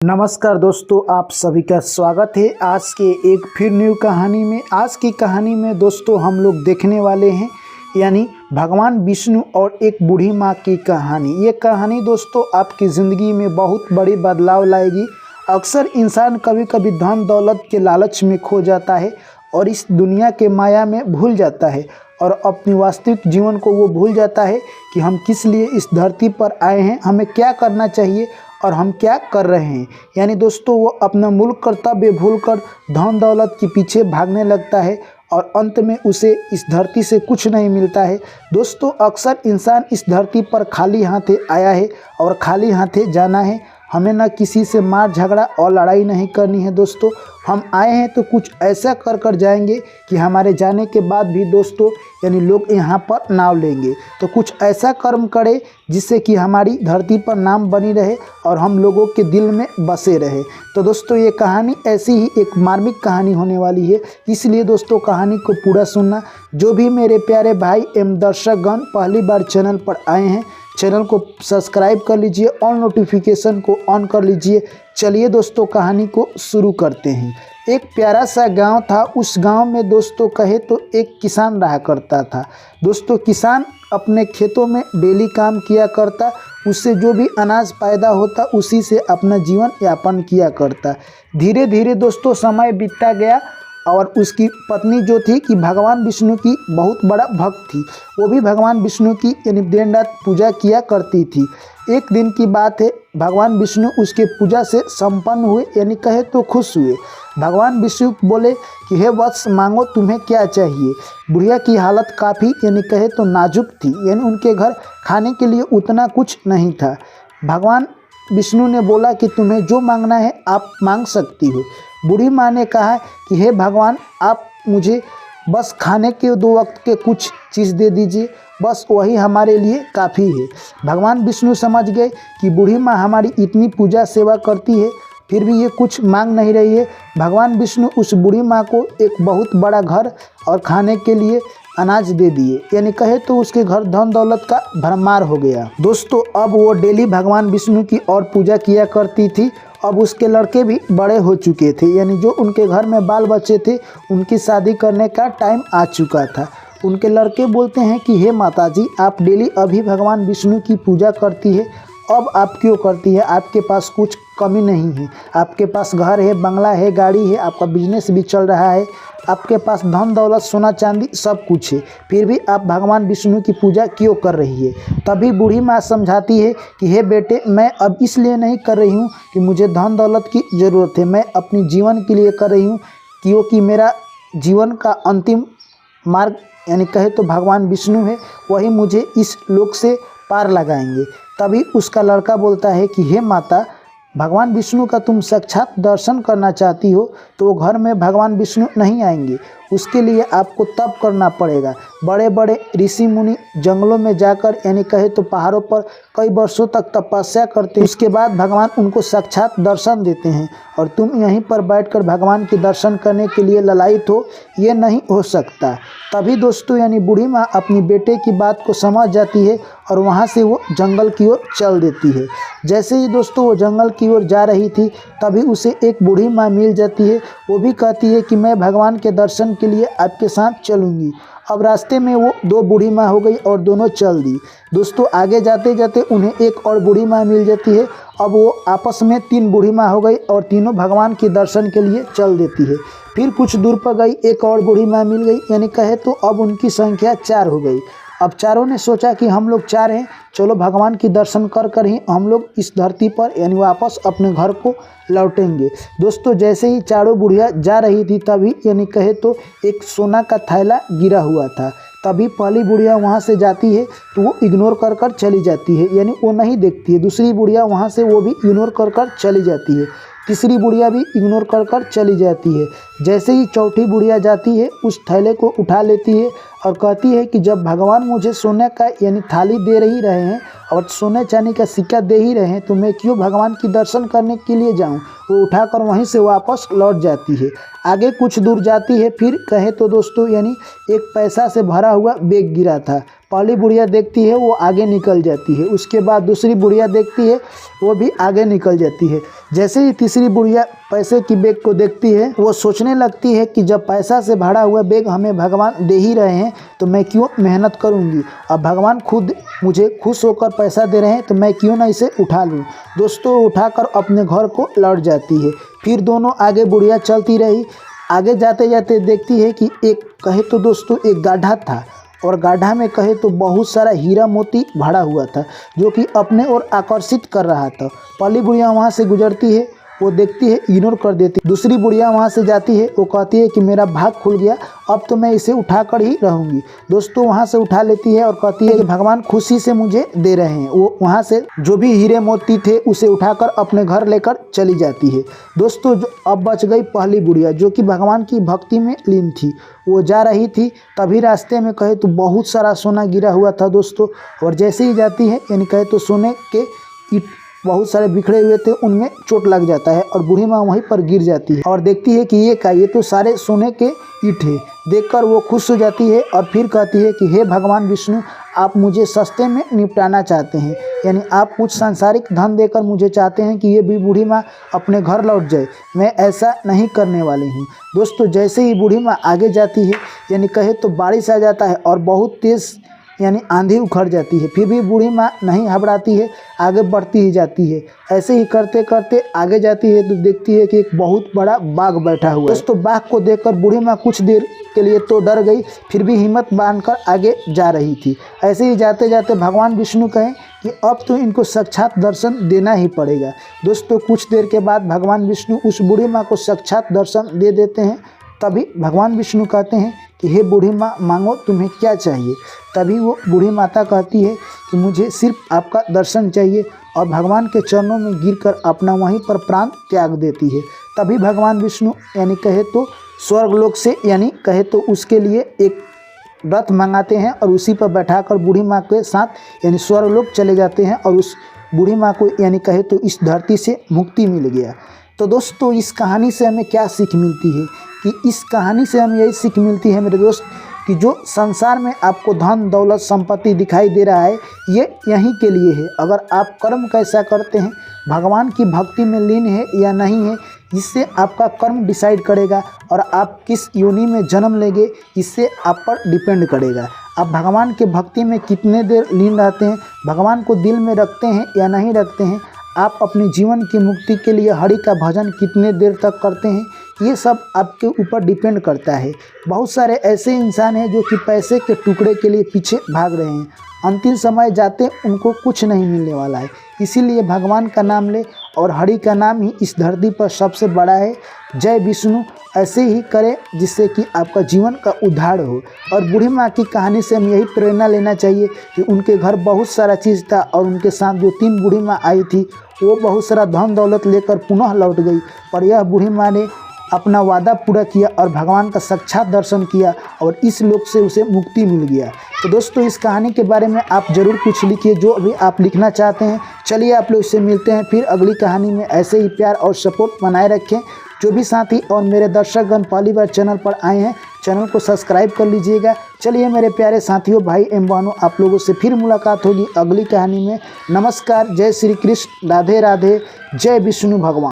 नमस्कार दोस्तों, आप सभी का स्वागत है आज के एक फिर न्यू कहानी में। आज की कहानी में दोस्तों हम लोग देखने वाले हैं यानी भगवान विष्णु और एक बूढ़ी माँ की कहानी। ये कहानी दोस्तों आपकी ज़िंदगी में बहुत बड़ी बदलाव लाएगी। अक्सर इंसान कभी कभी धन दौलत के लालच में खो जाता है और इस दुनिया के माया में भूल जाता है और अपनी वास्तविक जीवन को वो भूल जाता है कि हम किस लिए इस धरती पर आए हैं, हमें क्या करना चाहिए और हम क्या कर रहे हैं। यानी दोस्तों वो अपना मूल कर्तव्य भूलकर धन दौलत के पीछे भागने लगता है और अंत में उसे इस धरती से कुछ नहीं मिलता है। दोस्तों अक्सर इंसान इस धरती पर खाली हाथे आया है और खाली हाथे जाना है। हमें न किसी से मार झगड़ा और लड़ाई नहीं करनी है। दोस्तों हम आए हैं तो कुछ ऐसा कर कर जाएंगे कि हमारे जाने के बाद भी दोस्तों यानी लोग यहाँ पर नाम लेंगे। तो कुछ ऐसा कर्म करें जिससे कि हमारी धरती पर नाम बनी रहे और हम लोगों के दिल में बसे रहे। तो दोस्तों ये कहानी ऐसी ही एक मार्मिक कहानी होने वाली है, इसलिए दोस्तों कहानी को पूरा सुनना। जो भी मेरे प्यारे भाई एवं दर्शकगण पहली बार चैनल पर आए हैं, चैनल को सब्सक्राइब कर लीजिए और नोटिफिकेशन को ऑन कर लीजिए। चलिए दोस्तों कहानी को शुरू करते हैं। एक प्यारा सा गांव था। उस गांव में दोस्तों कहे तो एक किसान रहा करता था। दोस्तों किसान अपने खेतों में डेली काम किया करता, उससे जो भी अनाज पैदा होता उसी से अपना जीवन यापन किया करता। धीरे धीरे दोस्तों समय बीतता गया और उसकी पत्नी जो थी कि भगवान विष्णु की बहुत बड़ा भक्त थी, वो भी भगवान विष्णु की यानी दिन रात पूजा किया करती थी। एक दिन की बात है, भगवान विष्णु उसके पूजा से संपन्न हुए यानी कहे तो खुश हुए। भगवान विष्णु बोले कि हे वत्स मांगो तुम्हें क्या चाहिए। बुढ़िया की हालत काफ़ी यानी कहे तो नाजुक थी, यानी उनके घर खाने के लिए उतना कुछ नहीं था। भगवान विष्णु ने बोला कि तुम्हें जो मांगना है आप मांग सकती हो। बूढ़ी माँ ने कहा कि हे भगवान आप मुझे बस खाने के 2 वक्त के कुछ चीज़ दे दीजिए, बस वही हमारे लिए काफ़ी है। भगवान विष्णु समझ गए कि बूढ़ी माँ हमारी इतनी पूजा सेवा करती है फिर भी ये कुछ मांग नहीं रही है। भगवान विष्णु उस बूढ़ी माँ को एक बहुत बड़ा घर और खाने के लिए अनाज दे दिए, यानी कहे तो उसके घर धन दौलत का भरमार हो गया। दोस्तों अब वो डेली भगवान विष्णु की और पूजा किया करती थी। अब उसके लड़के भी बड़े हो चुके थे, यानी जो उनके घर में बाल बच्चे थे उनकी शादी करने का टाइम आ चुका था। उनके लड़के बोलते हैं कि हे माताजी आप डेली अभी भगवान विष्णु की पूजा करती है, अब आप क्यों करती है? आपके पास कुछ कमी नहीं है, आपके पास घर है, बंगला है, गाड़ी है, आपका बिजनेस भी चल रहा है, आपके पास धन दौलत सोना चांदी सब कुछ है, फिर भी आप भगवान विष्णु की पूजा क्यों कर रही है? तभी बूढ़ी माँ समझाती है कि हे बेटे मैं अब इसलिए नहीं कर रही हूँ कि मुझे धन दौलत की ज़रूरत है, मैं अपनी जीवन के लिए कर रही हूँ, क्योंकि मेरा जीवन का अंतिम मार्ग यानी कहे तो भगवान विष्णु है, वही मुझे इस लोक से पार लगाएंगे। तभी उसका लड़का बोलता है कि हे माता भगवान विष्णु का तुम साक्षात दर्शन करना चाहती हो तो वो घर में भगवान विष्णु नहीं आएंगे, उसके लिए आपको तप करना पड़ेगा। बड़े बड़े ऋषि मुनि जंगलों में जाकर यानी कहे तो पहाड़ों पर कई वर्षों तक तपस्या करते हैं, उसके बाद भगवान उनको साक्षात दर्शन देते हैं और तुम यहीं पर बैठकर भगवान के दर्शन करने के लिए ललायित हो, ये नहीं हो सकता। तभी दोस्तों यानी बूढ़ी माँ अपनी बेटे की बात को समझ जाती है और वहाँ से वो जंगल की ओर चल देती है। जैसे ही दोस्तों वो जंगल की ओर जा रही थी तभी उसे एक बूढ़ी माँ मिल जाती है। वो भी कहती है कि मैं भगवान के दर्शन के लिए आपके साथ चलूँगी। अब रास्ते में वो 2 बूढ़ी माँ हो गई और दोनों चल दी। दोस्तों आगे जाते जाते उन्हें एक और बूढ़ी माँ मिल जाती है। अब वो आपस में 3 बूढ़ी माँ हो गई और तीनों भगवान के दर्शन के लिए चल देती है। फिर कुछ दूर पर गई एक और बूढ़ी माँ मिल गई, यानी कहे तो अब उनकी संख्या 4 हो गई। अब चारों ने सोचा कि हम लोग 4 हैं, चलो भगवान की दर्शन कर कर ही हम लोग इस धरती पर यानी वापस अपने घर को लौटेंगे। दोस्तों जैसे ही चारों बुढ़िया जा रही थी तभी यानी कहे तो एक सोना का थैला गिरा हुआ था। तभी पहली बुढ़िया वहाँ से जाती है तो वो इग्नोर कर कर चली जाती है, यानी वो नहीं देखती है। दूसरी बुढ़िया वहाँ से वो भी इग्नोर कर कर चली जाती है। तीसरी बुढ़िया भी इग्नोर कर कर चली जाती है। जैसे ही चौथी बुढ़िया जाती है उस थैले को उठा लेती है और कहती है कि जब भगवान मुझे सोने का यानी थाली दे ही रहे हैं और सोने चांदी का सिक्का दे ही रहे हैं तो मैं क्यों भगवान की दर्शन करने के लिए जाऊं। वो उठाकर वहीं से वापस लौट जाती है। आगे कुछ दूर जाती है, फिर कहे तो दोस्तों यानी एक पैसा से भरा हुआ बैग गिरा था। पहली बुढ़िया देखती है वो आगे निकल जाती है, उसके बाद दूसरी बुढ़िया देखती है वो भी आगे निकल जाती है। जैसे ही तीसरी बुढ़िया पैसे की बैग को देखती है, वो सोचने लगती है कि जब पैसा से भरा हुआ बैग हमें भगवान दे ही रहे हैं तो मैं क्यों मेहनत करूंगी। अब भगवान खुद मुझे खुश होकर पैसा दे रहे हैं तो मैं क्यों ना इसे उठा लूं। दोस्तों उठाकर अपने घर को लौट जाती है। फिर दोनों आगे बुढ़िया चलती रही। आगे जाते जाते देखती है कि एक कहे तो दोस्तों एक गाढ़ा था और गाढ़ा में कहे तो बहुत सारा हीरा मोती भरा हुआ था जो कि अपने ओर आकर्षित कर रहा था। पहली बुढ़िया वहाँ से गुजरती है, वो देखती है, इग्नोर कर देती है। दूसरी बुढ़िया वहाँ से जाती है, वो कहती है कि मेरा भाग खुल गया, अब तो मैं इसे उठा कर ही रहूँगी। दोस्तों वहाँ से उठा लेती है और कहती है कि भगवान खुशी से मुझे दे रहे हैं। वो वहाँ से जो भी हीरे मोती थे उसे उठाकर अपने घर लेकर चली जाती है। दोस्तों अब बच गई पहली बुढ़िया जो कि भगवान की भक्ति में लीन थी। वो जा रही थी, तभी रास्ते में कहे तो बहुत सारा सोना गिरा हुआ था दोस्तों। और जैसे ही जाती है यानी कहे तो सोने के ईंट बहुत सारे बिखरे हुए थे, उनमें चोट लग जाता है और बूढ़ी माँ वहीं पर गिर जाती है और देखती है कि ये तो सारे सोने के ईंट है। देखकर वो खुश हो जाती है और फिर कहती है कि हे भगवान विष्णु, आप मुझे सस्ते में निपटाना चाहते हैं, यानी आप कुछ सांसारिक धन देकर मुझे चाहते हैं कि ये भी बूढ़ी माँ अपने घर लौट जाए। मैं ऐसा नहीं करने वाली हूँ। दोस्तों जैसे ही बूढ़ी माँ आगे जाती है यानी कहे तो बारिश आ जाता है और बहुत तेज़ यानी आंधी उखड़ जाती है। फिर भी बूढ़ी माँ नहीं घबराती है, आगे बढ़ती ही जाती है। ऐसे ही करते करते आगे जाती है तो देखती है कि एक बहुत बड़ा बाघ बैठा हुआ है। दोस्तों बाघ को देखकर बूढ़ी माँ कुछ देर के लिए तो डर गई, फिर भी हिम्मत बांधकर आगे जा रही थी। ऐसे ही जाते जाते भगवान विष्णु कहें कि अब तो इनको साक्षात दर्शन देना ही पड़ेगा। दोस्तों कुछ देर के बाद भगवान विष्णु उस बूढ़ी माँ को साक्षात दर्शन दे देते हैं। तभी भगवान विष्णु कहते हैं कि हे बूढ़ी माँ, मांगो तुम्हें क्या चाहिए। तभी वो बूढ़ी माता कहती है कि मुझे सिर्फ आपका दर्शन चाहिए और भगवान के चरणों में गिरकर अपना वहीं पर प्राण त्याग देती है। तभी भगवान विष्णु यानी कहे तो स्वर्गलोक से यानी कहे तो उसके लिए एक रथ मंगाते हैं और उसी पर बैठाकर बूढ़ी माँ के साथ यानी स्वर्गलोक चले जाते हैं और उस बूढ़ी माँ को यानी कहे तो इस धरती से मुक्ति मिल गया। तो दोस्तों इस कहानी से हमें क्या सीख मिलती है कि इस कहानी से हमें यही सीख मिलती है मेरे दोस्त कि जो संसार में आपको धन दौलत संपत्ति दिखाई दे रहा है ये यहीं के लिए है। अगर आप कर्म कैसा करते हैं, भगवान की भक्ति में लीन है या नहीं है, इससे आपका कर्म डिसाइड करेगा और आप किस योनि में जन्म लेंगे इससे आप पर डिपेंड करेगा। आप भगवान के भक्ति में कितने देर लीन रहते हैं, भगवान को दिल में रखते हैं या नहीं रखते हैं, आप अपने जीवन की मुक्ति के लिए हरि का भजन कितने देर तक करते हैं, ये सब आपके ऊपर डिपेंड करता है। बहुत सारे ऐसे इंसान हैं जो कि पैसे के टुकड़े के लिए पीछे भाग रहे हैं, अंतिम समय जाते उनको कुछ नहीं मिलने वाला है। इसीलिए भगवान का नाम ले और हरि का नाम ही इस धरती पर सबसे बड़ा है। जय विष्णु। ऐसे ही करें जिससे कि आपका जीवन का उद्धार हो। और बूढ़ी माँ की कहानी से हम यही प्रेरणा लेना चाहिए कि उनके घर बहुत सारा चीज़ था और उनके साथ जो 3 बूढ़ी माँ आई थी वो बहुत सारा धन दौलत लेकर पुनः लौट गई, पर यह बूढ़ी माँ ने अपना वादा पूरा किया और भगवान का साक्षात दर्शन किया और इस लोक से उसे मुक्ति मिल गया। तो दोस्तों इस कहानी के बारे में आप ज़रूर कुछ लिखिए जो भी आप लिखना चाहते हैं। चलिए आप लोग इससे मिलते हैं फिर अगली कहानी में। ऐसे ही प्यार और सपोर्ट बनाए रखें। जो भी साथी और मेरे दर्शकगण पहली बार चैनल पर आए हैं, चैनल को सब्सक्राइब कर लीजिएगा। चलिए मेरे प्यारे साथियों, भाई एवं बहनों, आप लोगों से फिर मुलाकात होगी अगली कहानी में। नमस्कार, जय श्री कृष्ण, राधे राधे, जय विष्णु भगवान।